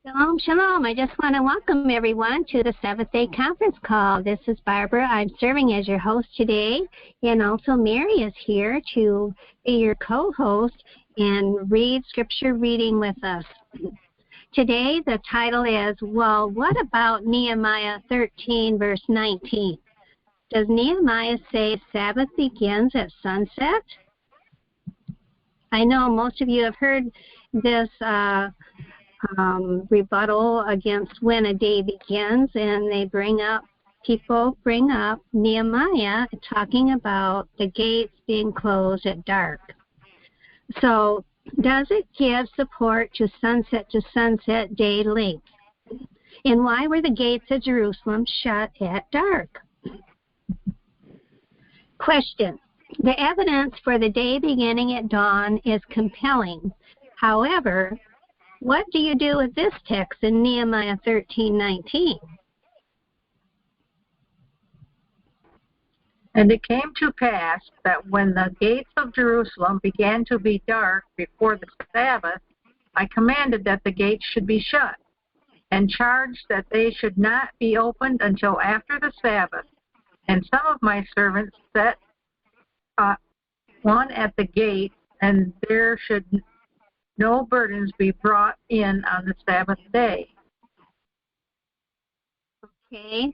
Shalom, shalom. I just want to welcome everyone to the Sabbath-day conference call. This is Barbara. I'm serving as your host today, and also Mary is here to be your co-host and read scripture reading with us. Today, the title is, well, what about Nehemiah 13, verse 19? Does Nehemiah say Sabbath begins at sunset? I know most of you have heard this rebuttal against when a day begins, and people bring up Nehemiah talking about the gates being closed at dark. So does it give support to sunset day length? And why were the gates of Jerusalem shut at dark? Question. The evidence for the day beginning at dawn is compelling. However, what do you do with this text in Nehemiah 13:19? And it came to pass that when the gates of Jerusalem began to be dark before the Sabbath, I commanded that the gates should be shut, and charged that they should not be opened until after the Sabbath. And some of my servants set one at the gate, and there should no burdens be brought in on the Sabbath day. Okay.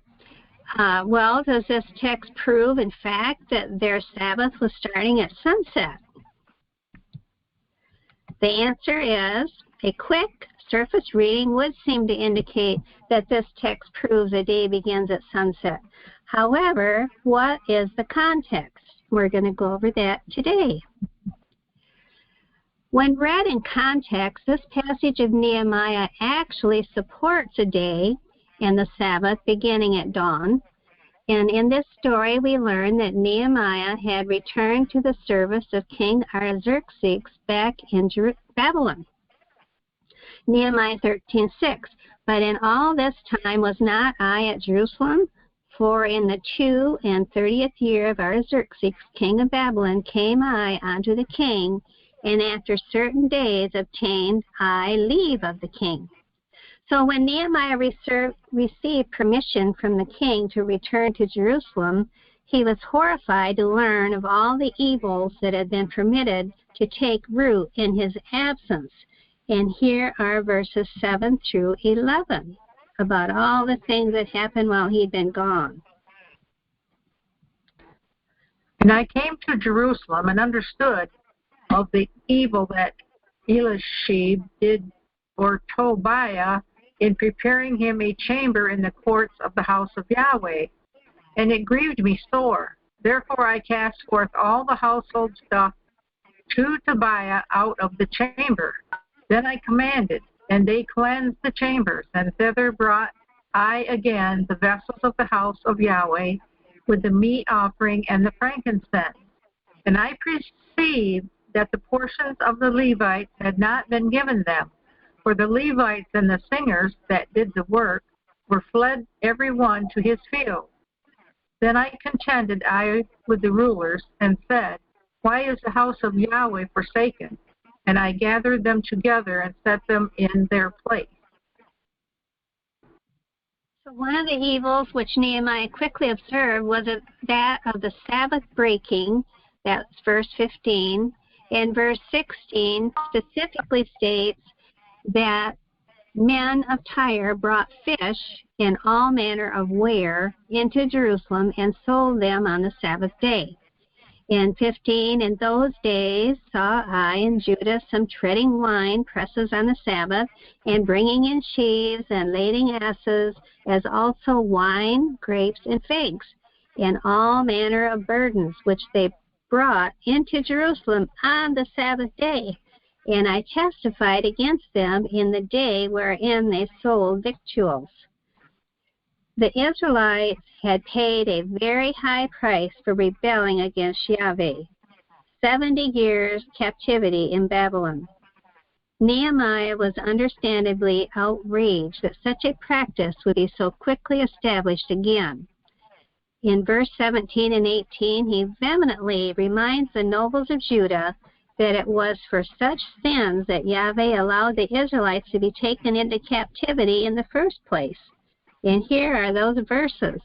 Well, does this text prove, in fact, that their Sabbath was starting at sunset? The answer is, a quick surface reading would seem to indicate that this text proves a day begins at sunset. However, what is the context? We're going to go over that today. When read in context, this passage of Nehemiah actually supports a day and the Sabbath beginning at dawn. And in this story, we learn that Nehemiah had returned to the service of King Artaxerxes back in Babylon. Nehemiah 13:6. But in all this time was not I at Jerusalem? For in the 32nd year of Artaxerxes, king of Babylon, came I unto the king, and after certain days obtained I leave of the king. So when Nehemiah received permission from the king to return to Jerusalem, he was horrified to learn of all the evils that had been permitted to take root in his absence. And here are verses 7 through 11 about all the things that happened while he'd been gone. And I came to Jerusalem and understood of the evil that Eliashib did for Tobiah in preparing him a chamber in the courts of the house of Yahweh. And it grieved me sore. Therefore I cast forth all the household stuff to Tobiah out of the chamber. Then I commanded, and they cleansed the chambers, and thither brought I again the vessels of the house of Yahweh with the meat offering and the frankincense. And I perceived that the portions of the Levites had not been given them, for the Levites and the singers that did the work were fled every one to his field. Then I contended with the rulers and said, why is the house of Yahweh forsaken? And I gathered them together and set them in their place. So one of the evils which Nehemiah quickly observed was that of the Sabbath breaking. That's verse 15. And verse 16 specifically states that men of Tyre brought fish in all manner of ware into Jerusalem and sold them on the Sabbath day. In 15, in those days saw I in Judah some treading wine presses on the Sabbath, and bringing in sheaves and lading asses, as also wine, grapes, and figs, and all manner of burdens, which they brought into Jerusalem on the Sabbath day. And I testified against them in the day wherein they sold victuals. The Israelites had paid a very high price for rebelling against Yahweh, 70 years captivity in Babylon. Nehemiah was understandably outraged that such a practice would be so quickly established again. In verse 17 and 18, he vehemently reminds the nobles of Judah that it was for such sins that Yahweh allowed the Israelites to be taken into captivity in the first place. And here are those verses.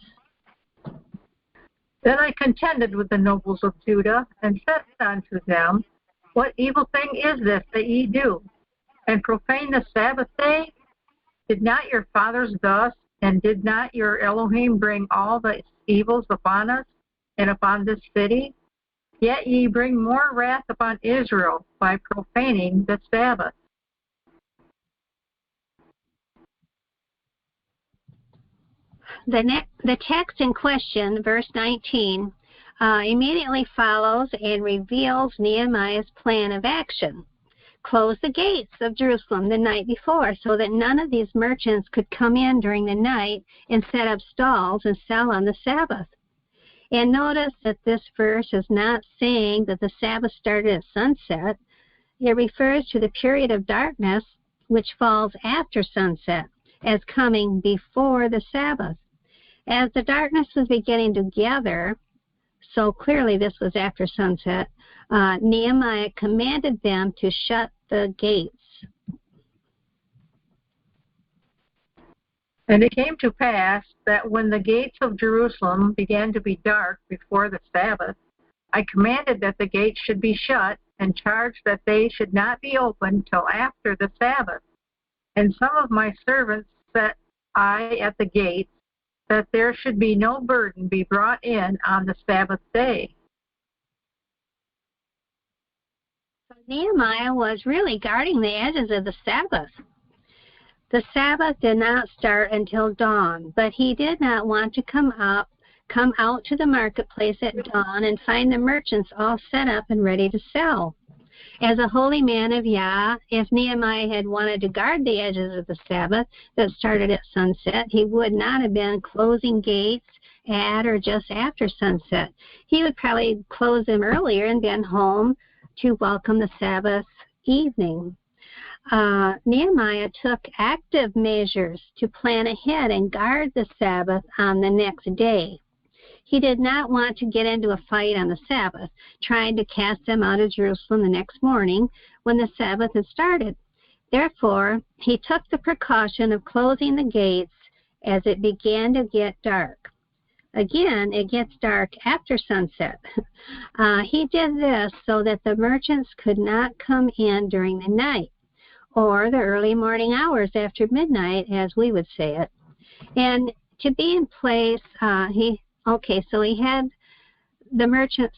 Then I contended with the nobles of Judah, and said unto them, What evil thing is this that ye do, and profane the Sabbath day? Did not your fathers thus, and did not your Elohim bring all the evils upon us, and upon this city? Yet ye bring more wrath upon Israel by profaning the Sabbath. The text in question, verse 19, immediately follows and reveals Nehemiah's plan of action. Close the gates of Jerusalem the night before so that none of these merchants could come in during the night and set up stalls and sell on the Sabbath. And notice that this verse is not saying that the Sabbath started at sunset. It refers to the period of darkness which falls after sunset as coming before the Sabbath. As the darkness was beginning to gather, so clearly this was after sunset, Nehemiah commanded them to shut the gates. And it came to pass that when the gates of Jerusalem began to be dark before the Sabbath, I commanded that the gates should be shut, and charged that they should not be opened till after the Sabbath. And some of my servants set I at the gates, that there should be no burden be brought in on the Sabbath day. So Nehemiah was really guarding the edges of the Sabbath. The Sabbath did not start until dawn, but he did not want to come out to the marketplace at dawn and find the merchants all set up and ready to sell. As a holy man of Yah, if Nehemiah had wanted to guard the edges of the Sabbath that started at sunset, he would not have been closing gates at or just after sunset. He would probably close them earlier and been home to welcome the Sabbath evening. Nehemiah took active measures to plan ahead and guard the Sabbath on the next day. He did not want to get into a fight on the Sabbath, trying to cast them out of Jerusalem the next morning when the Sabbath had started. Therefore, he took the precaution of closing the gates as it began to get dark. Again, it gets dark after sunset. He did this so that the merchants could not come in during the night, or the early morning hours after midnight, as we would say it. And to be in place, so he had the merchants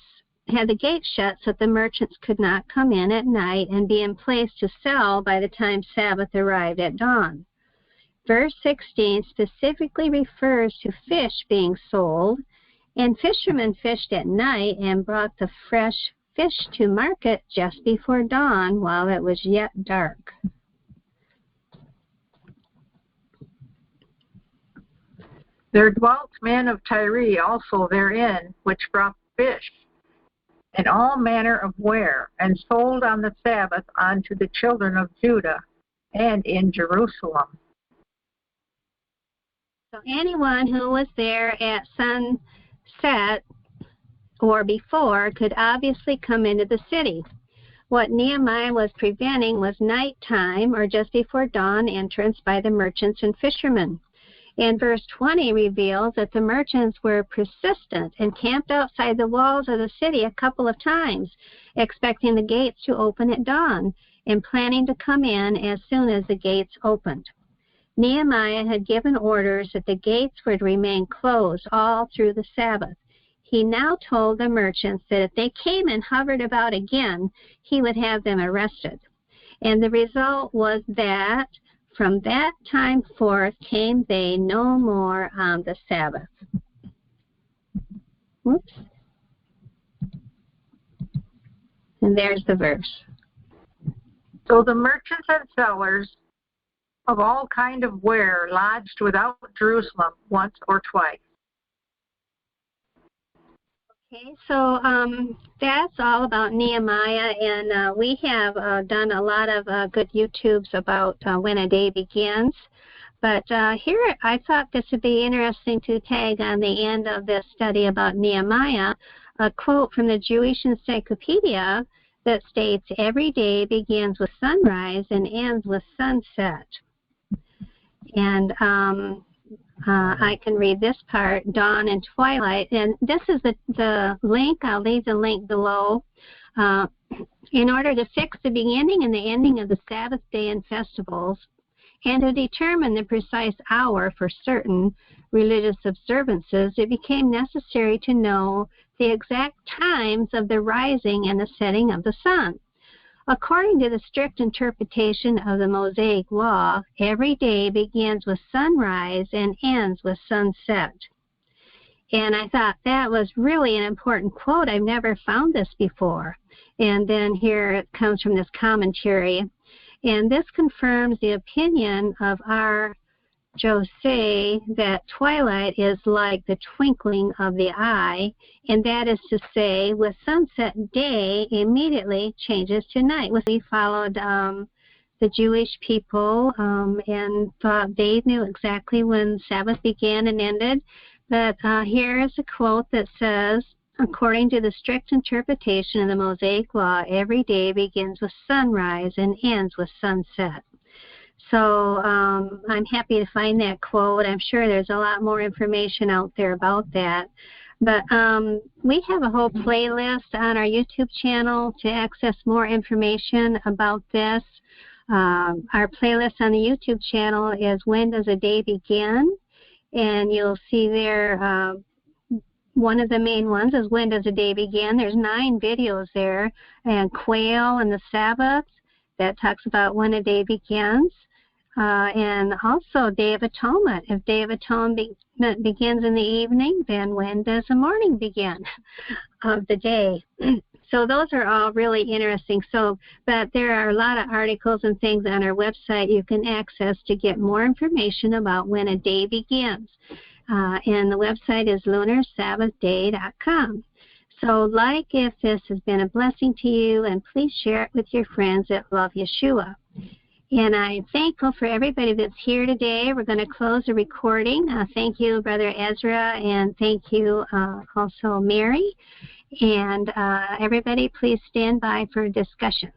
had the gate shut so that the merchants could not come in at night and be in place to sell by the time Sabbath arrived at dawn. Verse 16 specifically refers to fish being sold, and fishermen fished at night and brought the fresh fish to market just before dawn while it was yet dark. There dwelt men of Tyre also therein, which brought fish, and all manner of ware, and sold on the Sabbath unto the children of Judah, and in Jerusalem. So anyone who was there at sunset or before could obviously come into the city. What Nehemiah was preventing was nighttime or just before dawn entrance by the merchants and fishermen. And verse 20 reveals that the merchants were persistent and camped outside the walls of the city a couple of times, expecting the gates to open at dawn and planning to come in as soon as the gates opened. Nehemiah had given orders that the gates would remain closed all through the Sabbath. He now told the merchants that if they came and hovered about again, he would have them arrested. And the result was that from that time forth came they no more on the Sabbath. Whoops. And there's the verse. So the merchants and sellers of all kind of ware lodged without Jerusalem once or twice. Okay, so that's all about Nehemiah, and we have done a lot of good YouTubes about when a day begins. But here I thought this would be interesting to tag on the end of this study about Nehemiah, a quote from the Jewish Encyclopedia that states every day begins with sunrise and ends with sunset. And I can read this part, dawn and twilight. And this is the link. I'll leave the link below. In order to fix the beginning and the ending of the Sabbath day and festivals, and to determine the precise hour for certain religious observances, it became necessary to know the exact times of the rising and the setting of the sun. According to the strict interpretation of the Mosaic law, every day begins with sunrise and ends with sunset. And I thought that was really an important quote. I've never found this before. And then here it comes from this commentary. And this confirms the opinion of our Jose that twilight is like the twinkling of the eye, and that is to say, with sunset, day immediately changes to night. We followed the Jewish people and thought they knew exactly when Sabbath began and ended. But here is a quote that says, according to the strict interpretation of the Mosaic law, every day begins with sunrise and ends with sunset. So I'm happy to find that quote. I'm sure there's a lot more information out there about that. But we have a whole playlist on our YouTube channel to access more information about this. Our playlist on the YouTube channel is When Does a Day Begin? And you'll see there one of the main ones is When Does a Day Begin? There's 9 videos there. And Quail and the Sabbath, that talks about when a day begins. And also Day of Atonement. If Day of Atonement begins in the evening, then when does the morning begin of the day? So those are all really interesting. But there are a lot of articles and things on our website you can access to get more information about when a day begins. And the website is lunarsabbathday.com. So if this has been a blessing to you, and please share it with your friends that love Yeshua. And I'm thankful for everybody that's here today. We're going to close the recording. Thank you, Brother Ezra, and thank you also, Mary. And everybody, please stand by for discussion.